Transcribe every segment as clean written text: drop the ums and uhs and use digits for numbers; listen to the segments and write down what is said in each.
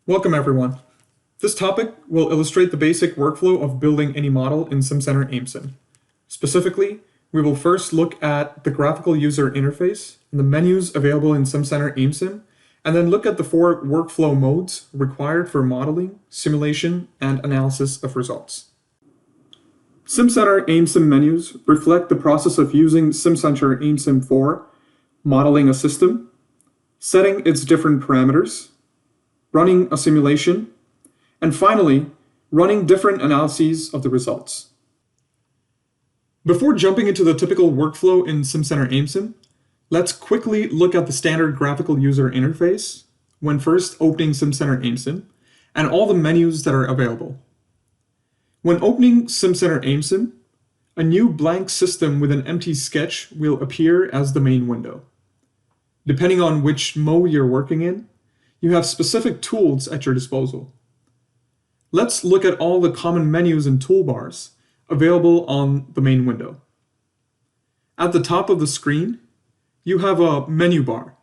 Welcome everyone. This topic will illustrate the basic workflow of building any model in Simcenter AIMSIM. Specifically, we will first look at the graphical user interface and the menus available in Simcenter AIMSIM, and then look at the 4 workflow modes required for modeling, simulation, and analysis of results. Simcenter AIMSIM menus reflect the process of using Simcenter AIMSIM for modeling a system, setting its different parameters, running a simulation, and finally, running different analyses of the results. Before jumping into the typical workflow in Simcenter AIMSIM, let's quickly look at the standard graphical user interface when first opening Simcenter AIMSIM and all the menus that are available. When opening Simcenter AIMSIM, a new blank system with an empty sketch will appear as the main window. Depending on which mode you're working in, you have specific tools at your disposal. Let's look at all the common menus and toolbars available on the main window. At the top of the screen, you have a menu bar.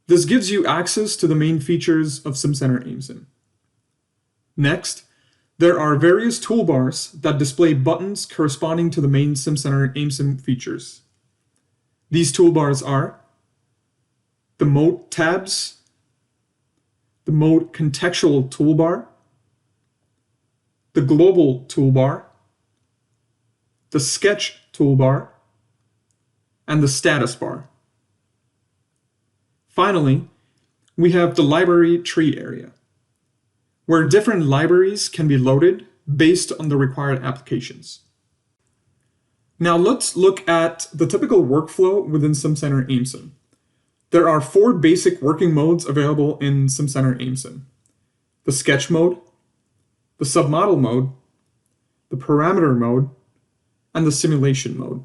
This gives you access to the main features of Simcenter AIMSIM. Next, there are various toolbars that display buttons corresponding to the main Simcenter AIMSIM features. These toolbars are the Mode tabs, the Mode contextual toolbar, the Global toolbar, the Sketch toolbar, and the Status bar. Finally, we have the Library tree area, where different libraries can be loaded based on the required applications. Now let's look at the typical workflow within Simcenter AIMSIM. There are 4 basic working modes available in Simcenter AIMSIM: the Sketch mode, the Submodel mode, the Parameter mode, and the Simulation mode.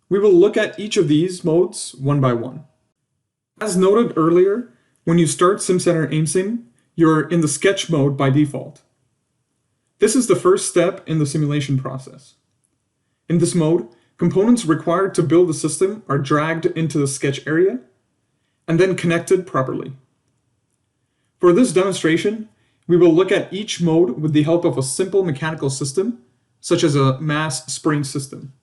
We will look at each of these modes one by one. As noted earlier, when you start Simcenter AIMSIM, you're in the Sketch mode by default. This is the first step in the simulation process. In this mode, components required to build the system are dragged into the sketch area and then connected properly. For this demonstration, we will look at each mode with the help of a simple mechanical system, such as a mass spring system.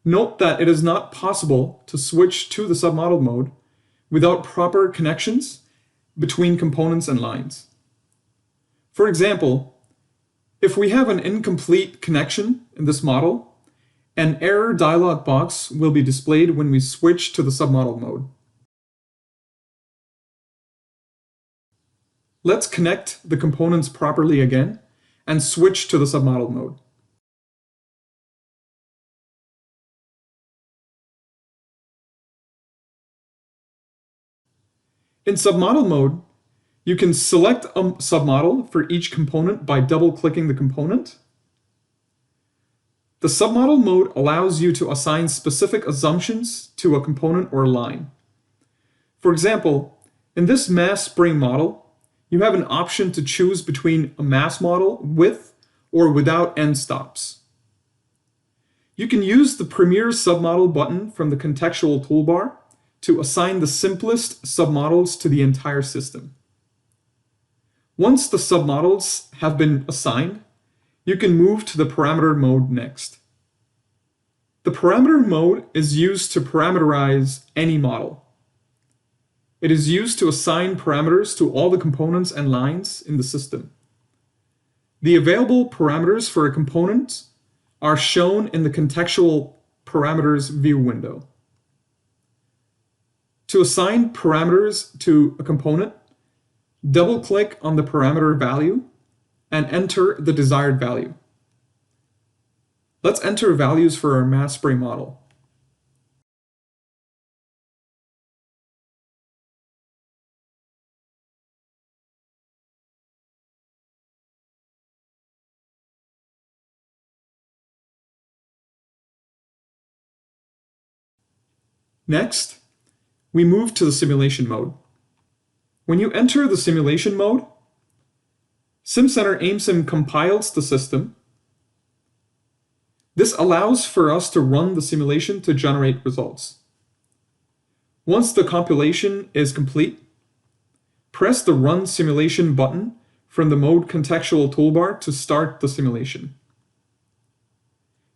Note that it is not possible to switch to the submodel mode without proper connections between components and lines. For example, if we have an incomplete connection in this model, an error dialog box will be displayed when we switch to the submodel mode. Let's connect the components properly again and switch to the submodel mode. In submodel mode, you can select a submodel for each component by double-clicking the component. The submodel mode allows you to assign specific assumptions to a component or line. For example, in this mass spring model, you have an option to choose between a mass model with or without end stops. You can use the Premiere Submodel button from the contextual toolbar to assign the simplest submodels to the entire system. Once the submodels have been assigned, you can move to the parameter mode next. The parameter mode is used to parameterize any model. It is used to assign parameters to all the components and lines in the system. The available parameters for a component are shown in the contextual parameters view window. To assign parameters to a component, double-click on the parameter value and enter the desired value. Let's enter values for our mass spring model. Next, we move to the simulation mode. When you enter the simulation mode, Simcenter AIMSIM compiles the system. This allows for us to run the simulation to generate results. Once the compilation is complete, press the Run Simulation button from the Mode contextual toolbar to start the simulation.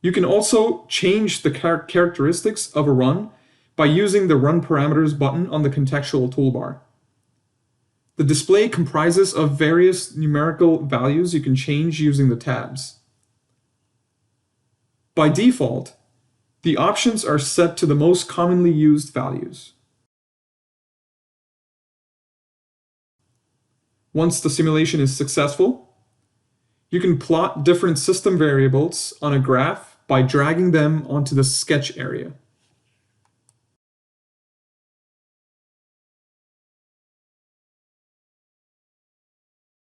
You can also change the characteristics of a run by using the Run Parameters button on the contextual toolbar. The display comprises of various numerical values you can change using the tabs. By default, the options are set to the most commonly used values. Once the simulation is successful, you can plot different system variables on a graph by dragging them onto the sketch area.